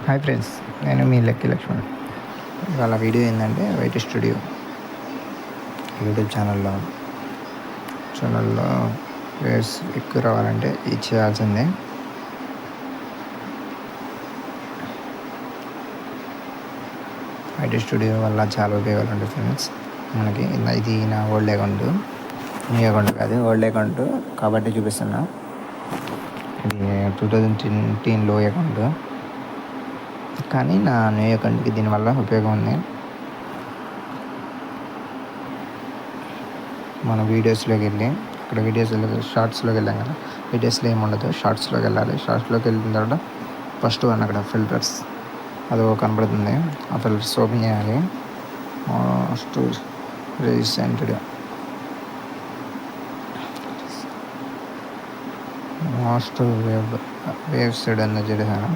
Hi friends, నేను మీ lucky Laxman. ఇవాళ video ఏంటంటే వైట్ స్టూడియో యూట్యూబ్ ఛానల్లో వ్యూస్ ఎక్కువ రావాలంటే ఇది చేయాల్సిందే. వైట్ స్టూడియో వల్ల చాలా ఉపయోగాలు ఉంటాయి ఫ్రెండ్స్. మనకి ఇది నా ఓల్డ్ అకౌంట్, న్యూ అకౌంట్ కాదు, ఓల్డ్ అకౌంట్ కాబట్టి చూపిస్తున్నా. ఇది 2010లో అకౌంట్, కానీ నా న్యూ అకౌంట్కి దీనివల్ల ఉపయోగం ఉంది. మన వీడియోస్లోకి వెళ్ళి ఇక్కడ షార్ట్స్లోకి వెళ్ళాం కదా, వీడియోస్లో ఏముండదు, షార్ట్స్లోకి వెళ్ళాలి. షార్ట్స్లోకి వెళ్ళిన తర్వాత ఫస్ట్ వన్ అక్కడ ఫిల్టర్స్ అది కనబడుతుంది. ఆ ఫిల్టర్స్ ఓపెన్ చేయాలి. మోస్ట్ వేవ్ సైడ్ అన్న చేశాను,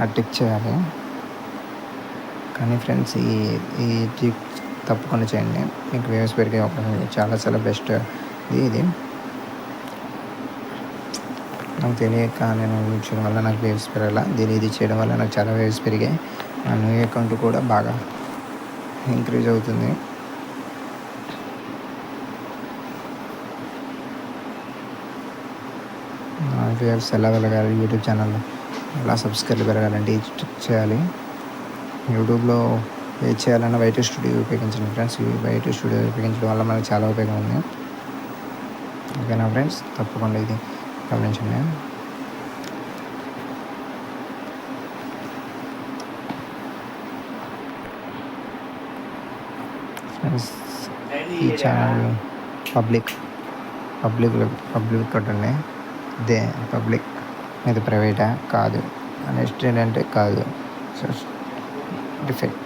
అది టిక్ చేయాలి. కానీ ఫ్రెండ్స్ ఈ టిక్ తప్పకుండా చేయండి, మీకు వేవ్స్ పెరిగే అవకాశం చాలా బెస్ట్. ఇది నాకు తెలియక నేను యూజ్ చేయడం వల్ల నాకు వేవ్స్ పెరగాల, ఇది చేయడం వల్ల నాకు చాలా వేవ్స్ పెరిగాయి. నా న్యూ అకౌంట్ కూడా బాగా ఇంక్రీజ్ అవుతుంది. వేవ్స్ ఎలా పెరగాలి, యూట్యూబ్ ఛానల్లో ఎలా సబ్స్క్రైబ్ పెరగాలంటే ఇది క్లిక్ చేయాలి. యూట్యూబ్లో ఏది చేయాలన్నా వైట్ స్టూడియో ఉపయోగించండి ఫ్రెండ్స్. ఈ వైట్ స్టూడియో ఉపయోగించడం వల్ల మనకు చాలా ఉపయోగం ఉంది. ఓకేనా ఫ్రెండ్స్, తప్పకుండా ఇది గమనించండి. ఫ్రెండ్స్, ఈ ఛానల్ పబ్లిక్ కొట్టండి. ఇదే పబ్లిక్, ఇది ప్రైవేటా కాదు, నెక్స్ట్ ఏంటంటే కాదు, డిఫెక్ట్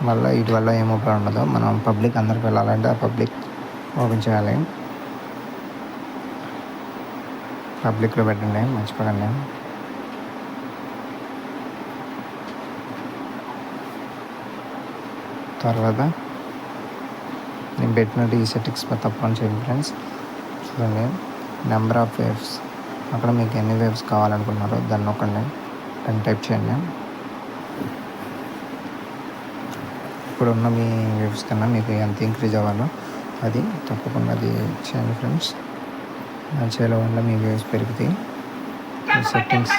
మళ్ళీ వీటి వల్ల ఏం ఉపయోగం ఉండదు. మనం పబ్లిక్ అందరికి వెళ్ళాలంటే ఆ పబ్లిక్ ఓపెన్ చేయాలి. పబ్లిక్లో పెట్టండి, మర్చిపోకండి. తర్వాత నేను పెట్టినట్టు ఈ సెట్టింగ్స్ తప్పకుండా చేయండి ఫ్రెండ్స్. చూడండి, నెంబర్ ఆఫ్ వేవ్స్, అక్కడ మీకు ఎన్ని వేవ్స్ కావాలనుకున్నారో దాన్ని నొక్కండి, దాన్ని టైప్ చేయండి. ఇప్పుడున్న మీ వేవ్స్ కన్నా మీకు ఎంత ఇంక్రీజ్ అవ్వాలో అది తప్పకుండా అది చేయండి ఫ్రెండ్స్. చేయడం వల్ల మీ వేవ్స్ పెరుగుతాయి. సెట్టింగ్స్